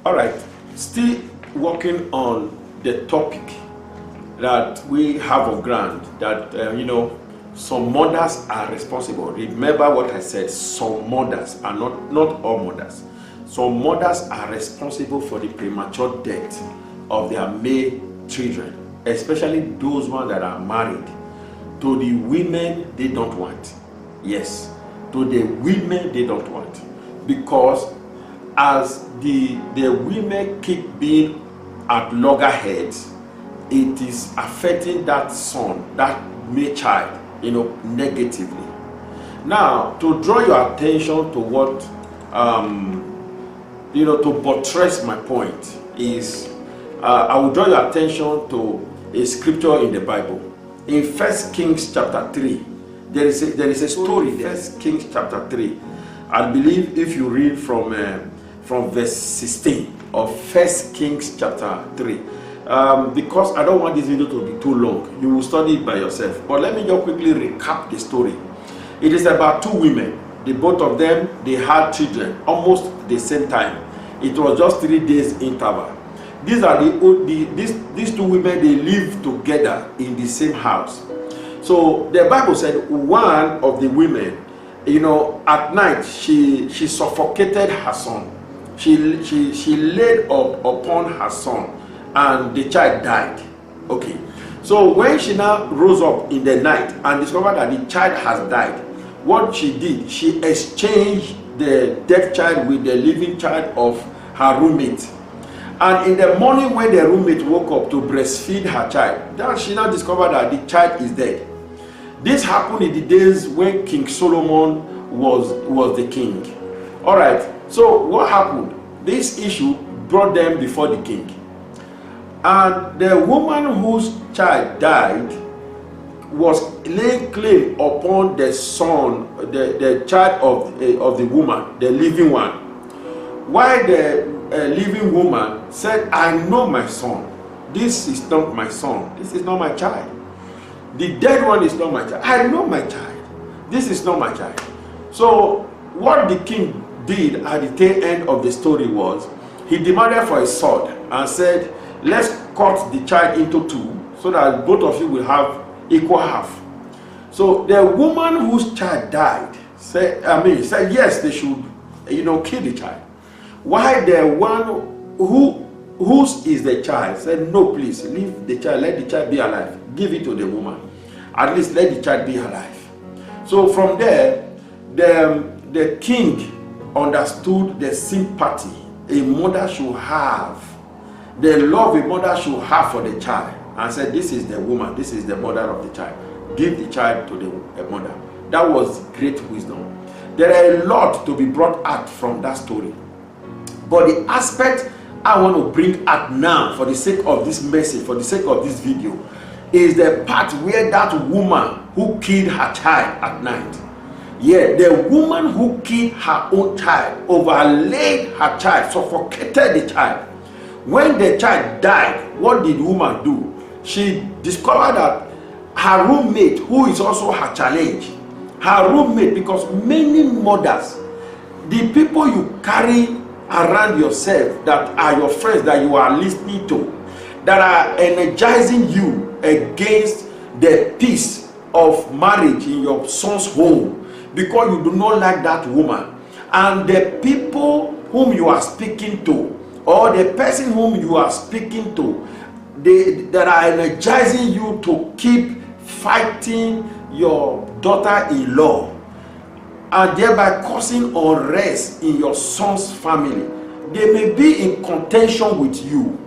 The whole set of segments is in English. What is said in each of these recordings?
All right, still working on the topic that we have on ground, that some mothers are responsible. Remember what I said, some mothers are not all mothers. Some mothers are responsible for the premature death of their male children, especially those ones that are married to the women they don't want. Yes, to the women they don't want, because as the women keep being at loggerheads, it is affecting that son, that male child, negatively. Now, to draw your attention to what, to buttress my point is, I will draw your attention to a scripture in the Bible. In 1 Kings chapter 3, there is a story there. 1 Kings chapter 3. I believe if you read from verse 16 of 1 Kings chapter 3, because I don't want this video to be too long, you will study it by yourself. But let me just quickly recap the story. It is about two women. The both of them, they had children almost the same time. It was just 3 days interval. These are these two women, they live together in the same house. So the Bible said one of the women, at night she suffocated her son. She laid upon her son, and the child died. Okay, so when she now rose up in the night and discovered that the child has died, what she did, she exchanged the dead child with the living child of her roommate. And in the morning, when the roommate woke up to breastfeed her child, then she now discovered that the child is dead. This happened in the days when King Solomon was the king. All right, so what happened? This issue brought them before the king. And the woman whose child died was laying claim upon the son, the child of the woman, the living one. While the living woman said, I know my son. This is not my son. This is not my child. The dead one is not my child. I know my child. This is not my child. So what the king did at the tail end of the story was, he demanded for a sword and said, let's cut the child into two so that both of you will have equal half. So the woman whose child died said yes, they should kill the child. While the one whose is the child said, no, please leave the child, let the child be alive, give it to the woman, at least let the child be alive. So from there, the king understood the sympathy a mother should have, the love a mother should have for the child, and said, this is the woman, this is the mother of the child, give the child to the mother. That was great wisdom. There are a lot to be brought out from that story, but the aspect I want to bring out now, for the sake of this message, for the sake of this video, is the part where that woman who killed her child at night, the woman who killed her own child, overlaid her child, suffocated the child. When the child died, what did the woman do? She discovered that her roommate, who is also her challenge, her roommate, because many mothers, the people you carry around yourself that are your friends, that you are listening to, that are energizing you against the peace of marriage in your son's home, because you do not like that woman, and the people whom you are speaking to, or the person whom you are speaking to, that are energizing you to keep fighting your daughter-in-law, and thereby causing unrest in your son's family. They may be in contention with you.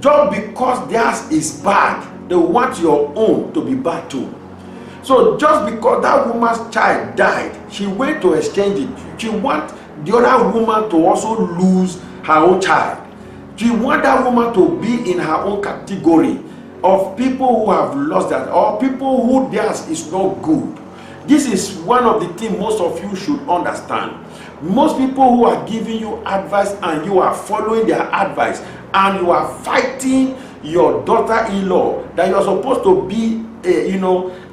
Just because theirs is bad, they want your own to be bad too. So just because that woman's child died, she went to exchange it. She wants the other woman to also lose her own child. She wants that woman to be in her own category of people who have lost that, or people who theirs is not good. This is one of the things most of you should understand. Most people who are giving you advice and you are following their advice, and you are fighting your daughter-in-law that you are supposed to be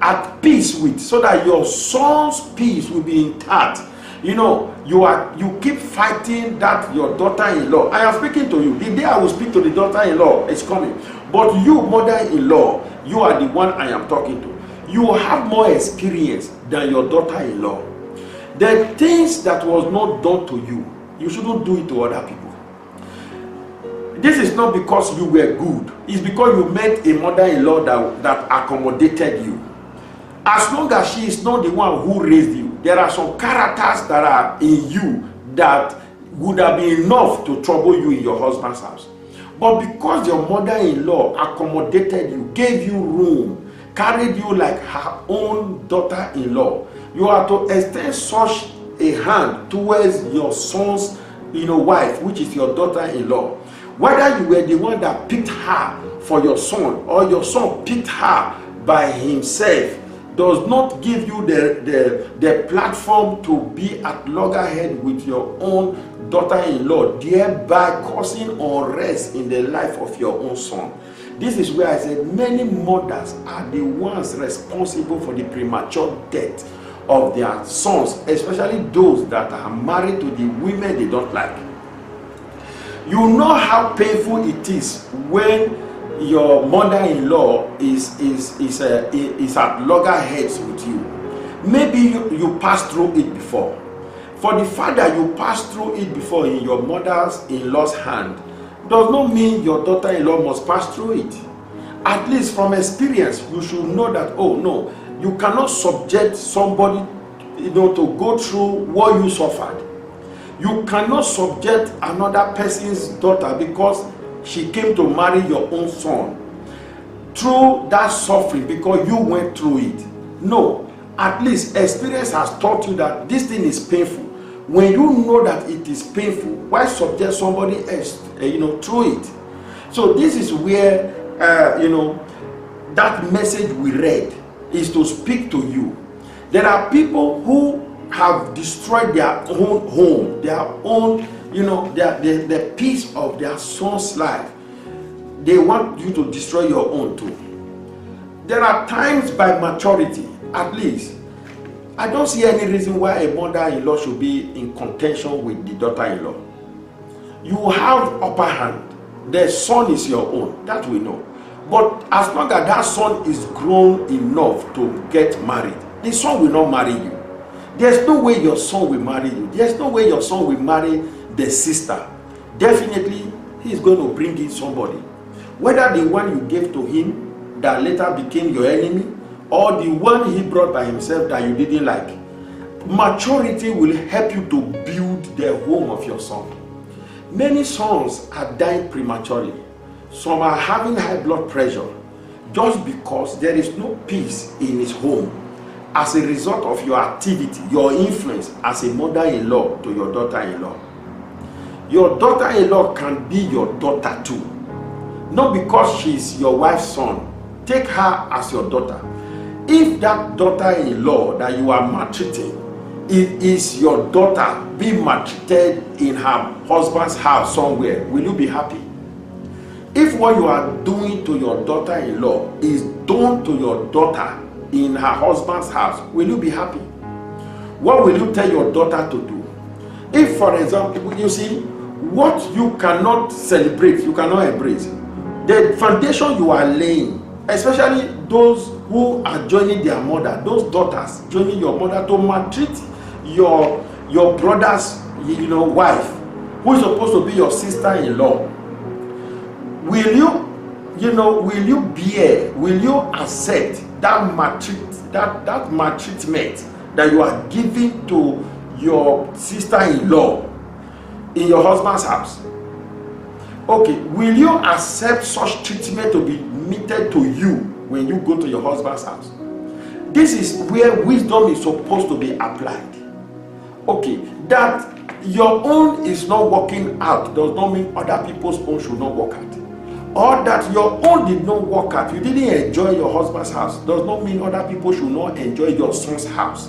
at peace with, so that your son's peace will be intact. You keep fighting that your daughter-in-law. I am speaking to you. The day I will speak to the daughter-in-law is coming. But you, mother-in-law, you are the one I am talking to. You have more experience than your daughter-in-law. The things that was not done to you, you shouldn't do it to other people. This is not because you were good. It's because you met a mother-in-law that accommodated you. As long as she is not the one who raised you, there are some characters that are in you that would have been enough to trouble you in your husband's house. But because your mother-in-law accommodated you, gave you room, carried you like her own daughter-in-law, you are to extend such a hand towards your son's wife, which is your daughter-in-law. Whether you were the one that picked her for your son or your son picked her by himself, does not give you the platform to be at loggerhead with your own daughter-in-law, thereby causing unrest in the life of your own son. This is where I said many mothers are the ones responsible for the premature death of their sons, especially those that are married to the women they don't like. You know how painful it is when your mother-in-law is at loggerheads with you. Maybe you passed through it before. For the fact that you passed through it before in your mother-in-law's hand does not mean your daughter-in-law must pass through it. At least from experience, you should know that, oh no, you cannot subject somebody to go through what you suffered. You cannot subject another person's daughter because she came to marry your own son through that suffering because you went through it. No, at least experience has taught you that this thing is painful. When you know that it is painful, why subject somebody else through it? So this is where that message we read is to speak to you. There are people who have destroyed their own home, their own the peace of their son's life. They want you to destroy your own too. There are times by maturity, at least, I don't see any reason why a mother-in-law should be in contention with the daughter-in-law. You have upper hand. The son is your own, that we know. But as long as that son is grown enough to get married, the son will not marry you. There's no way your son will marry you. There's no way your son will marry the sister. Definitely, he's going to bring in somebody. Whether the one you gave to him that later became your enemy, or the one he brought by himself that you didn't like. Maturity will help you to build the home of your son. Many sons are dying prematurely. Some are having high blood pressure just because there is no peace in his home as a result of your activity, your influence as a mother-in-law to your daughter-in-law. Your daughter-in-law can be your daughter too. Not because she's your wife's son. Take her as your daughter. If that daughter-in-law that you are maltreating is your daughter being maltreated in her husband's house somewhere, will you be happy? If what you are doing to your daughter-in-law is done to your daughter in her husband's house, will you be happy? What will you tell your daughter to do? If, for example, you see, what you cannot celebrate, you cannot embrace, the foundation you are laying, especially those who are joining their mother, those daughters joining your mother to maltreat your brother's wife, who is supposed to be your sister-in-law. Will you bear, will you accept that maltreatment that you are giving to your sister-in-law in your husband's house? Okay, will you accept such treatment to be meted to you when you go to your husband's house? This is where wisdom is supposed to be applied. Okay, that your own is not working out does not mean other people's own should not work out. Or that your own did not work out, you didn't enjoy your husband's house, does not mean other people should not enjoy your son's house.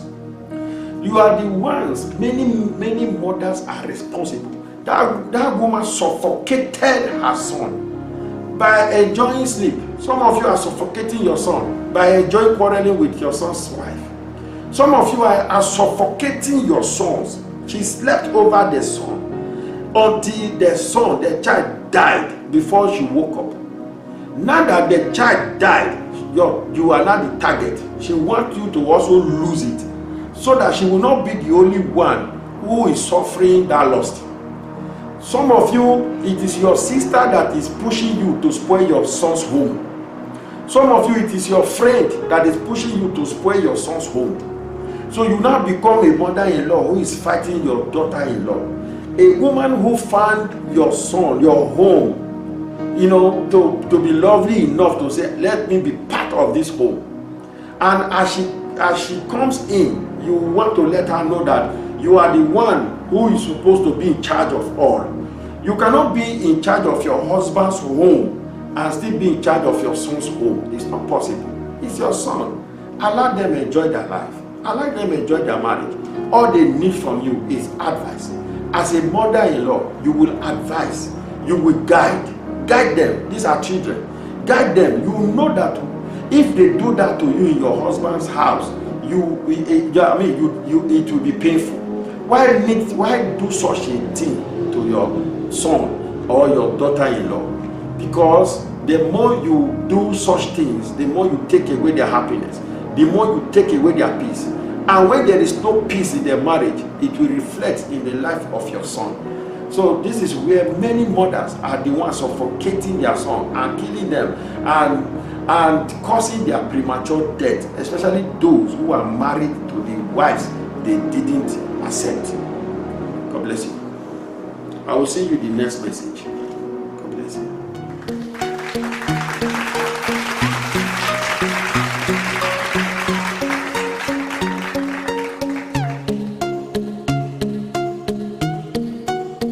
You are the ones, many mothers are responsible. That woman suffocated her son by enjoying sleep. Some of you are suffocating your son by enjoying quarreling with your son's wife. Some of you are suffocating your sons She slept over the son until the child died before she woke up. Now that the child died, you are now the target. She wants you to also lose it, so that she will not be the only one who is suffering that loss. Some of you, it is your sister that is pushing you to spoil your son's home. Some of you, it is your friend that is pushing you to spoil your son's home. So you now become a mother-in-law who is fighting your daughter-in-law. A woman who found your son, your home, to be lovely enough to say, let me be part of this home. And as she comes in, you want to let her know that you are the one who is supposed to be in charge of all. You cannot be in charge of your husband's home and still be in charge of your son's home. It's not possible. It's your son. Allow them enjoy their life. Allow them enjoy their marriage. All they need from you is advice. As a mother-in-law, you will advise. You will guide. Guide them. These are children. Guide them. You will know that if they do that to you in your husband's house, it will be painful. Why do such a thing to your son or your daughter-in-law? Because the more you do such things, the more you take away their happiness, the more you take away their peace. And when there is no peace in their marriage, it will reflect in the life of your son. So this is where many mothers are the ones suffocating their son and killing them and causing their premature death, especially those who are married to the wives they didn't accept. God bless you. I will see you in the next message. God bless you.